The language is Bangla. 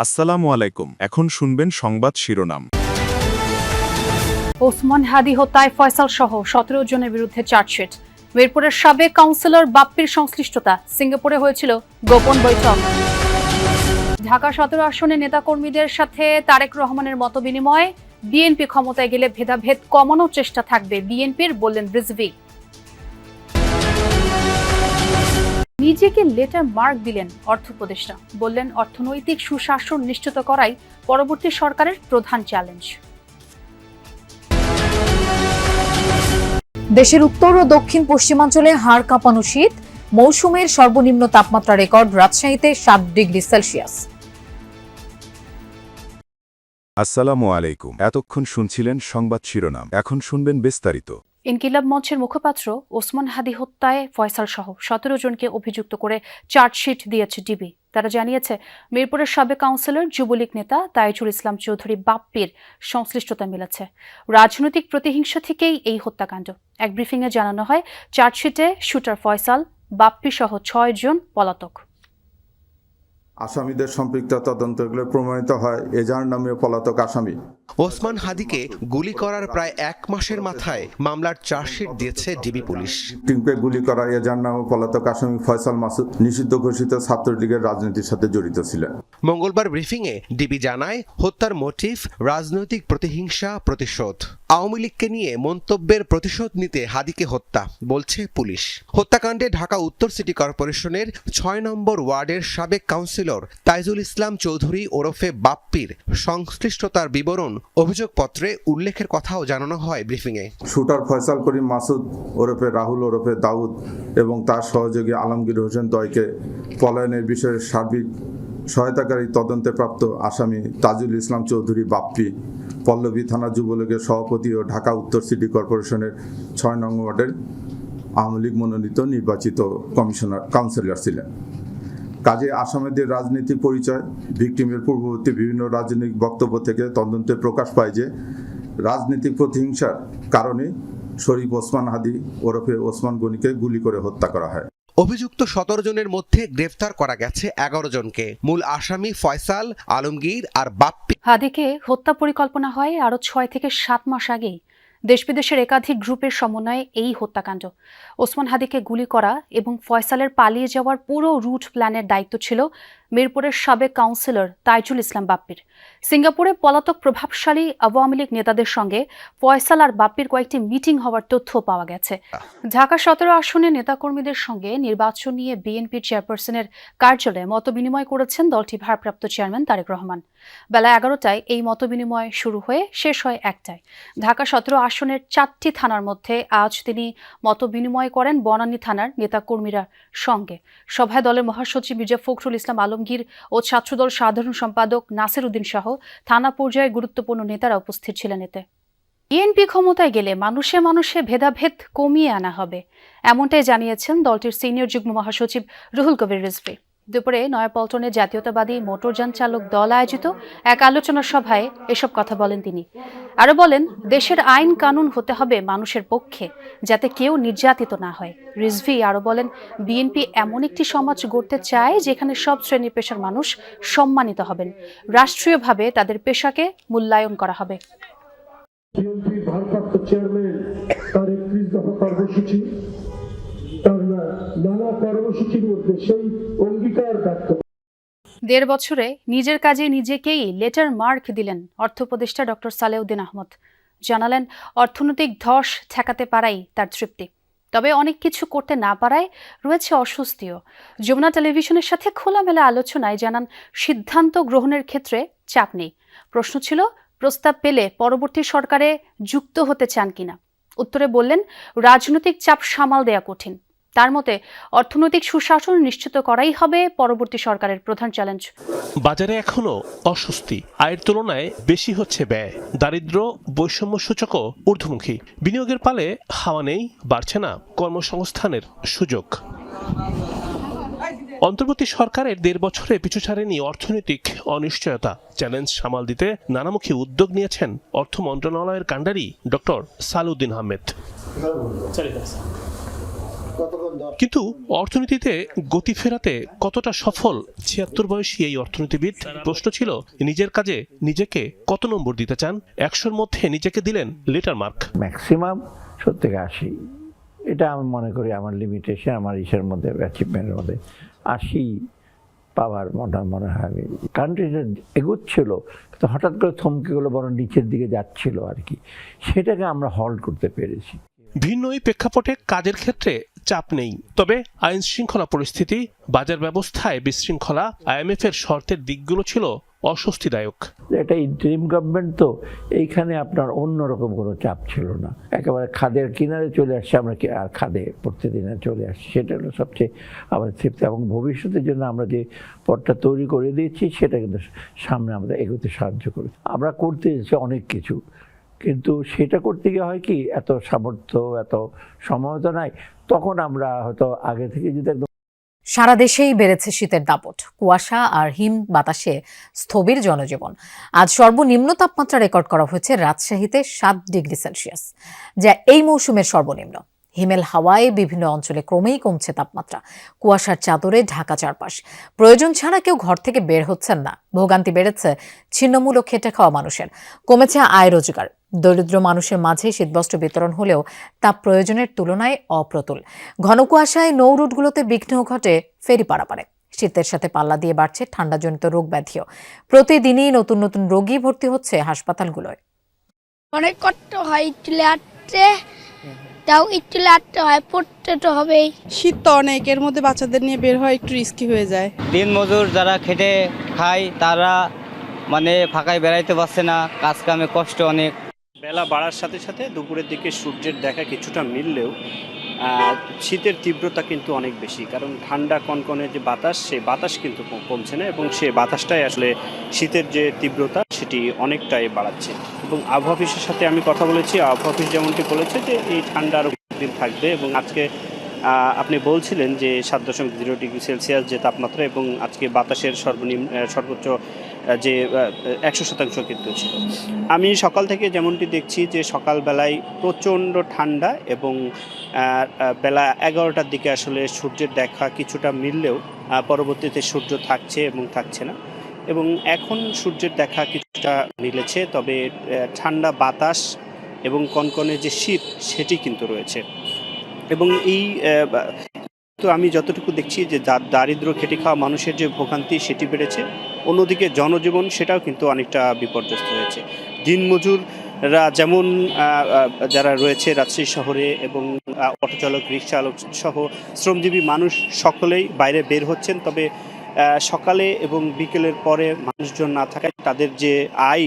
আসসালামু আলাইকুম। এখন শুনবেন সংবাদ শিরোনাম। ওসমান হাদি হত্যায় ফয়সাল সহ 17 জনের বিরুদ্ধে চার্জশিট। মিরপুরের সাবেক কাউন্সিলর বাপ্পির সংশ্লিষ্টতা। সিঙ্গাপুরে হয়েছিল গোপন বৈঠক। ঢাকা 17 আসনে নেতাকর্মীদের সাথে তারেক রহমানের মতবিনিময়। বিএনপি ক্ষমতায় গেলে ভেদাভেদ কমানোর চেষ্টা থাকবে বিএনপির, বললেন রিজভী। নিজেকে লেটার মার্ক দিলেন অর্থ উপদেষ্টা, বললেন অর্থনৈতিক সুশাসন নিশ্চিত করাই পরবর্তী সরকারের প্রধান চ্যালেঞ্জ। দেশের উত্তর ও দক্ষিণ পশ্চিমাঞ্চলে হাড় কাঁপানো শীত। মৌসুমের সর্বনিম্ন তাপমাত্রা রেকর্ড রাজশাহীতে 7 ডিগ্রি সেলসিয়াস। আসসালামু আলাইকুম। এতক্ষণ শুনছিলেন সংবাদ শিরোনাম, এখন শুনবেন বিস্তারিত। ইনকিলাব মঞ্চের মুখপাত্র ওসমান হাদি হত্যায় ফয়সাল সহ 17 জনকে অভিযুক্ত করে চার্জশিট দিয়েছে ডিবি। তারা জানিয়েছে, মিরপুরের সাবেক কাউন্সিলর যুবলীগ নেতা তাইজুল ইসলাম চৌধুরী বাপ্পির সংশ্লিষ্টতা মিলেছে। রাজনৈতিক প্রতিহিংসা থেকেই এই হত্যাকাণ্ড। এক ব্রিফিংয়ে জানানো হয়, চার্জশিটে শুটার ফয়সাল, বাপ্পি সহ 6 জন পলাতক। আসামিদের সম্পৃক্ততা তদন্তগুলো প্রমাণিত হয় এজাহার নামীয় পলাতক আসামি ওসমান হাদিকে গুলি করার প্রায় 1 মাসের মাথায় মামলার চার্জশিট দিয়েছে ডিবি পুলিশ। টিমকে গুলি করা এজাহার নামীয় পলাতক আসামি ফয়সাল মাসুদ নিষিদ্ধ ঘোষিত ছাত্রলীগের রাজনীতির সাথে জড়িত ছিলেন। মঙ্গলবার ব্রিফিংয়ে ডিবি জানায়, হত্যার মোটিভ রাজনৈতিক প্রতিহিংসা, প্রতিশোধ। আওয়ামী লীগকে নিয়ে মন্তব্যের প্রতিশোধ নিতে হাদিকে হত্যা বলছে পুলিশ। হত্যাকাণ্ডে ঢাকা উত্তর সিটি কর্পোরেশনের 6 নম্বর ওয়ার্ডের সাবেক কাউন্সিলর তাইজুল ইসলাম চৌধুরী ওরফে বাপ্পির সংশ্লিষ্টতার বিবরণ অভিযোগপত্রে উল্লেখের কথাও জানানো হয় ব্রিফিংয়ে। শুটার ফয়সাল করিম মাসুদ ওরফে রাহুল ওরফে দাউদ এবং তার সহযোগী আলমগীর হোসেন দয়কে পলায়নের বিষয়ে সার্বিক সহায়তাকারী তদন্তে প্রাপ্ত আসামি তাজুল ইসলাম চৌধুরী বাপ্পি পল্লবী থানা যুবলীগের সভাপতি ও ঢাকা উত্তর সিটি কর্পোরেশনের 6 নং ওয়ার্ডের আওয়ামী লীগ মনোনীত নির্বাচিত কাউন্সিলর ছিলেন। কাজে আসামিদের রাজনীতির পরিচয়, ভিকটিমের পূর্ববর্তী বিভিন্ন রাজনৈতিক বক্তব্য থেকে তদন্তে প্রকাশ পায় যে রাজনৈতিক প্রতিহিংসার কারণে শরীফ ওসমান হাদি ওরফে ওসমান গনিকে গুলি করে হত্যা করা হয়। অভিযুক্ত 17 জনের মধ্যে গ্রেফতার করা গেছে 11 জনকে। মূল আসামি ফয়সাল, আলমগীর আর বাপ্পি। হাদিকে হত্যা পরিকল্পনা হয় আরও 6 থেকে 7 মাস আগেই। দেশ বিদেশের একাধিক গ্রুপের সমন্বয়ে এই হত্যাকাণ্ড। ওসমান হাদিকে গুলি করা এবং ফয়সালের পালিয়ে যাওয়ার পুরো রুট প্ল্যানের দায়িত্ব ছিল মিরপুরের সাবেক কাউন্সিলর তাইজুল ইসলাম বাপ্পির। সিঙ্গাপুরে পলাতক প্রভাবশালী আওয়ামী লীগ নেতাদের সঙ্গে ফয়সাল আর বাপ্পির কয়েকটি মিটিং হওয়ার তথ্য পাওয়া গেছে। ঢাকা 17 আসনে নেতাকর্মীদের সঙ্গে নির্বাচন নিয়ে বিএনপির চেয়ারপারসনের কার্যালয়ে মতবিনিময় করেছেন দলটির ভারপ্রাপ্ত চেয়ারম্যান তারেক রহমান। বেলা 11টায় এই মতবিনিময় শুরু হয়ে শেষ হয় 1টায়। ঢাকা 17 আসনের 4টি থানার মধ্যে আজ তিনি মতবিনিময় করেন বনানী থানার নেতাকর্মীরা সঙ্গে। সভায় দলের মহাসচিব মির্জা ফখরুল ইসলাম আলমগীর ও ছাত্রদল সাধারণ সম্পাদক নাসির উদ্দিন সহ থানা পর্যায়ে গুরুত্বপূর্ণ নেতারা উপস্থিত ছিলেন। এতে বিএনপি ক্ষমতায় গেলে মানুষে মানুষে ভেদাভেদ কমিয়ে আনা হবে, এমনটাই জানিয়েছেন দলটির সিনিয়র যুগ্ম মহাসচিব রুহুল কবির রিজভী। দুপুরে নয়াপল্টনে জাতীয়তাবাদী মোটরযান চালক দল আয়োজিত এক আলোচনা সভায় এসব কথা বলেন তিনি। আরো বলেন, দেশের আইন কানুন হতে হবে মানুষের পক্ষে, যাতে কেউ নির্যাতিত না হয়। রিজভী আরো বলেন, বিএনপি এমন একটি সমাজ গড়তে চায় যেখানে সব শ্রেণী পেশার মানুষ সম্মানিত হবেন, রাষ্ট্রীয়ভাবে তাদের পেশাকে মূল্যায়ন করা হবে। বিএনপির ভারপ্রাপ্ত চেয়ারম্যান তার 31 দফা কর্মসূচি, তার নানা কর্মসূচির মধ্যে সেই অঙ্গীকার ব্যক্ত। 1.5 বছরে নিজের কাজে নিজেকেই লেটার মার্ক দিলেন অর্থ উপদেষ্টা ডক্টর সালেউদ্দিন আহমদ। জানালেন, অর্থনৈতিক ধস ঠেকাতে পারাই তার তৃপ্তি, তবে অনেক কিছু করতে না পারায় রয়েছে অস্বস্তিও। যমুনা টেলিভিশনের সাথে খোলামেলা আলোচনায় জানান, সিদ্ধান্ত গ্রহণের ক্ষেত্রে চাপ নেই। প্রশ্ন ছিল, প্রস্তাব পেলে পরবর্তী সরকারে যুক্ত হতে চান কিনা। উত্তরে বললেন, রাজনৈতিক চাপ সামাল দেয়া কঠিন। তার মতে অর্থনৈতিক সুশাসন নিশ্চিত করাই হবে পরবর্তী সরকারের প্রধান চ্যালেঞ্জ। বাজারে এখনো অস্বস্তি, আয়ের তুলনায় বেশি হচ্ছে ব্যয়, দারিদ্র্য, বৈষম্য সূচকও ঊর্ধ্বমুখী। বিনিয়োগের পালে হাওয়া নেই, বাড়ছে না কর্মসংস্থানের সুযোগ। অন্তর্বর্তী সরকারের 1.5 বছরে পিছু ছাড়েনি অর্থনৈতিক অনিশ্চয়তা। চ্যালেঞ্জ সামাল দিতে নানামুখী উদ্যোগ নিয়েছেন অর্থ মন্ত্রণালয়ের কাণ্ডারি ডক্টর সালেউদ্দিন আহমেদ। কিন্তু অর্থনীতিতে গতি ফেরাতে কতটা সফল ৭৬ বয়সী এই অর্থনীতিবিদ? প্রশ্ন ছিল নিজের কাজে নিজেকে কত নম্বর দিতে চান। ১০০-র মধ্যে নিজেকে দিলেন লেটার মার্ক। ম্যাক্সিমাম ৭০ থেকে ৮০, এটা আমি মনে করি আমার লিমিটেশন, আমার ইসের মধ্যে, অ্যাচিভমেন্টের মধ্যে ৮০ পাওয়ার মনে হয়। আমি কান্ট্রিটা এগোচ্ছিল, তো হঠাৎ করে থমকে গেলো, বরং নিচের দিকে যাচ্ছিল আর কি, সেটাকে আমরা হল্ট করতে পেরেছি। ভিন্ন এই প্রেক্ষাপটে কাজের ক্ষেত্রে চাপ নেই, তবে আইন শৃঙ্খলা পরিস্থিতি, বাজার ব্যবস্থায় বিশৃঙ্খলা, IMF এর শর্তের দিকগুলো ছিল অস্বস্তিদায়ক। এটা ইন্টারিম গভর্নমেন্ট, তো এইখানে আপনার অন্যরকম কোনো চাপ ছিল না, একেবারে খাদের কিনারে চলে আসছে, আমরা আর খাদে প্রতিদিনে চলে আসছি, সেটা হলো সবচেয়ে আমাদের তৃপ্তি। এবং ভবিষ্যতের জন্য আমরা যে পথটা তৈরি করে দিয়েছি, সেটা কিন্তু সামনে আমরা এগোতে সাহায্য করবে। আমরা করতে এসেছি অনেক কিছু, কিন্তু সেটা করতে গিয়ে হয় কি, এত সামর্থ্য, এত সময় তো নাই, তখন আমরা হয়তো আগে থেকে যদি একদম। সারা দেশেই বেড়েছে শীতের দাপট, কুয়াশা আর হিম বাতাসে স্থবির জনজীবন। আজ সর্বনিম্ন তাপমাত্রা রেকর্ড করা হয়েছে রাজশাহীতে 7 ডিগ্রি সেলসিয়াস, যা এই মৌসুমের সর্বনিম্ন। হিমেল হাওয়ায় বিভিন্ন অঞ্চলে ক্রমেই কমছে তাপমাত্রা, কুয়াশার চাদরে ঢাকা চারপাশ। প্রয়োজন ছাড়া কেউ ঘর থেকে বের হচ্ছেন না। ভোগান্তি বেড়েছে ছিন্নমূল ও খেটে খাওয়া মানুষের, কমেছে আয় রোজগার। দরিদ্র মানুষের মাঝে শীতবস্ত্র বিতরণ হলেও তা প্রয়োজনের তুলনায় অপ্রতুল। ঘন কুয়াশায় নৌ রুটগুলোতে বিঘ্ন ঘটে ফেরি পারাপারে। শীতের সাথে পাল্লা দিয়ে বাড়ছে ঠান্ডাজনিত রোগ ব্যাধিও। প্রতিদিনই নতুন নতুন রোগী ভর্তি হচ্ছে হাসপাতালগুলোয়। অনেক কষ্ট হয়, একটু লাটতে তাও একটু লাটতে হয়, পড়তে তো হবেই। শীত তো অনেক, এর মধ্যে বাচ্চাদের নিয়ে বের হয় একটু রিস্কি হয়ে যায়। দিন মজুর যারা খেটে খায় তারা ফাঁকায় বেড়াইতে পারছে না, কাজ কামে কষ্ট অনেক। বেলা বাড়ার সাথে সাথে দুপুরের দিকে সূর্যের দেখা কিছুটা মিললেও শীতের তীব্রতা কিন্তু অনেক বেশি, কারণ ঠান্ডা কনকনে যে বাতাস, সেই বাতাস কিন্তু কমছে না, এবং সেই বাতাসটাই আসলে শীতের যে তীব্রতা সেটি অনেকটাই বাড়াচ্ছে। এবং আবহাওয়া অফিসের সাথে আমি কথা বলেছি, আবহাওয়া অফিস যেমনটি বলেছে যে এই ঠান্ডা আরও দিন থাকবে, এবং আজকে আপনি বলছিলেন যে 7.0 ডিগ্রি সেলসিয়াস যে তাপমাত্রা, এবং আজকে বাতাসের সর্বোচ্চ যে 100% কিন্তু ছিল। আমি সকাল থেকে যেমনটি দেখছি যে সকালবেলায় প্রচণ্ড ঠান্ডা, এবং বেলা 11টার দিকে আসলে সূর্যের দেখা কিছুটা মিললেও পরবর্তীতে সূর্য থাকছে এবং থাকছে না, এবং এখন সূর্যের দেখা কিছুটা মিলেছে, তবে ঠান্ডা বাতাস এবং কনকনে যে শীত সেটি কিন্তু রয়েছে। এবং এই তো আমি যতটুকু দেখছি যে দারিদ্র খেটে খাওয়া মানুষের যে ভোগান্তি সেটি বেড়েছে, অন্যদিকে জনজীবন সেটাও কিন্তু অনেকটা বিপর্যস্ত হয়েছে। দিনমজুররা যেমন যারা রয়েছে রাজশাহী শহরে, এবং অটো চালক, রিক্সা চালক সহ শ্রমজীবী মানুষ সকলেই বাইরে বের হচ্ছেন, তবে সকালে এবং বিকেলের পরে মানুষজন না থাকায় তাদের যে আয়